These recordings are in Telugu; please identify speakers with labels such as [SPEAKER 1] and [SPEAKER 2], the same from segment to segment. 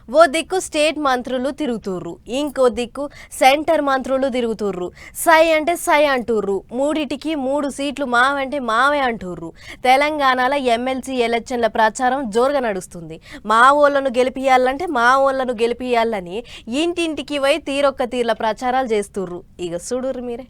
[SPEAKER 1] ఓ దిక్కు స్టేట్ మంత్రులు తిరుగుతుర్రు, ఇంకో దిక్కు సెంటర్ మంత్రులు తిరుగుతుర్రు. సై అంటే సై అంటుర్రు, మూడిటికి 3 సీట్లు మావంటే మావే అంటుర్రు. తెలంగాణలో ఎమ్మెల్సీ ఎలక్షన్ల ప్రచారం జోరుగా నడుస్తుంది. మా ఓళ్ళను గెలిపియాలంటే మా ఓళ్ళను గెలిపియాలని ఇంటింటికి పోయి తీరొక్క తీర్ల ప్రచారాలు చేస్తుర్రు. ఇక చూడుర్రు మీరే.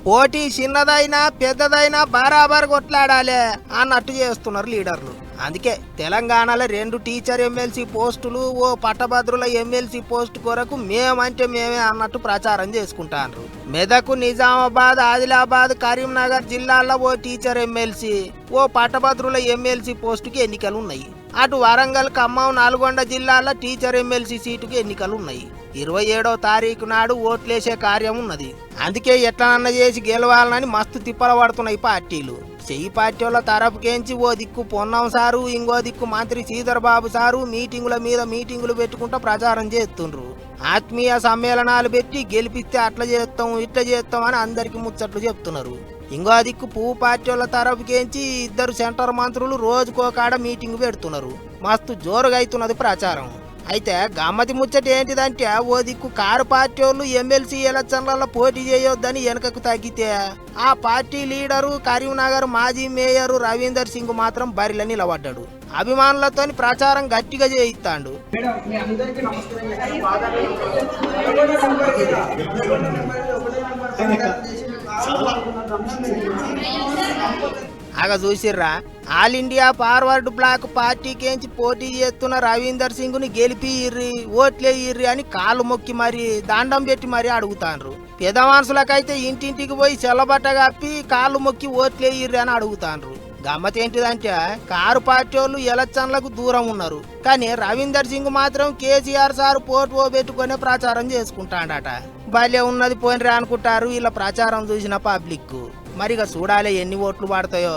[SPEAKER 2] పోటీ చిన్నదైనా పెద్దదైనా బరాబర్ కొట్లాడాలి అన్నట్టు చేస్తున్నారు లీడర్లు. అందుకే తెలంగాణలో 2 టీచర్ ఎమ్మెల్సీ పోస్టులు, ఓ పట్టభద్రుల ఎమ్మెల్సీ పోస్టు కొరకు మేమంటే మేమే అన్నట్టు ప్రచారం చేసుకుంటారు. మెదక్, నిజామాబాద్, ఆదిలాబాద్, కరీంనగర్ జిల్లాల్లో ఓ టీచర్ ఎమ్మెల్సీ, ఓ పట్టభద్రుల ఎమ్మెల్సీ పోస్టుకి ఎన్నికలు ఉన్నాయి. అటు వరంగల్, ఖమ్మం, నల్గొండ జిల్లాల్లో టీచర్ ఎమ్మెల్సీ సీటుకి ఎన్నికలు ఉన్నాయి. 27వ తారీఖు నాడు ఓట్లేసే కార్యం ఉన్నది. అందుకే ఎట్లనన్న చేసి గెలవాలని మస్తు తిప్పల పడుతున్నాయి పార్టీలు. చెయ్యి పార్టీ వాళ్ళ తరపుకేంచి ఓ దిక్కు పొన్నం సారు, ఇంకో దిక్కు మంత్రి శ్రీధర్ బాబు సారు మీటింగుల మీద మీటింగులు పెట్టుకుంటూ ప్రచారం చేస్తుండ్రు. ఆత్మీయ సమ్మేళనాలు పెట్టి గెలిపిస్తే అట్లా చేస్తాం ఇట్లా చేస్తాం అని అందరికి ముచ్చట్లు చెప్తున్నారు. ఇంకో దిక్కు పువ్వు పార్టీ వాళ్ళ తరపుకేంచి 2 సెంటర్ మంత్రులు రోజుకో కాడ మీటింగ్ పెడుతున్నారు. మస్తు జోరుగా అవుతున్నది ప్రచారం. అయితే గమ్మతి ముచ్చట ఏంటిదంటే, ఓ దిక్కు కారు పార్టీ వాళ్ళు ఎమ్మెల్సీ ఎలక్షన్లలో పోటీ చేయొద్దని వెనకకు తగ్గితే, ఆ పార్టీ లీడరు కరీంనగర్ మాజీ మేయరు రవీందర్ సింగ్ మాత్రం బరిలో నిలబడ్డాడు. అభిమానులతో ప్రచారం గట్టిగా చేయిస్తాడు. చూసిర్రా, ఆల్ ఇండియా ఫార్వర్డ్ బ్లాక్ పార్టీకేంచి పోటీ చేస్తున్న రవీందర్ సింగ్ ని గెలిపియ్యిర్రి, ఓట్లేయ్యిర్రి అని కాళ్ళు మొక్కి మరి దండం పెట్టి మరి అడుగుతాండ్రు. పెద్ద మనుషులకైతే ఇంటింటికి పోయి చెల్లబట్ట కప్పి కాళ్ళు మొక్కి ఓట్లేయ్యిర్రి అని అడుగుతాండ్రు. గమ్మత్ ఏంటిదంటే, కారు పార్టీ వాళ్ళు ఎలక్షన్లకు దూరం ఉన్నారు, కానీ రవీందర్ సింగ్ మాత్రం కేసీఆర్ సార్ పోటు పెట్టుకునే ప్రచారం చేసుకుంటాడట. భలే ఉన్నది పోయినరా అనుకుంటారు ఇలా ప్రచారం చూసిన పబ్లిక్. మరిగా చూడాలి ఎన్ని ఓట్లు పడతాయో.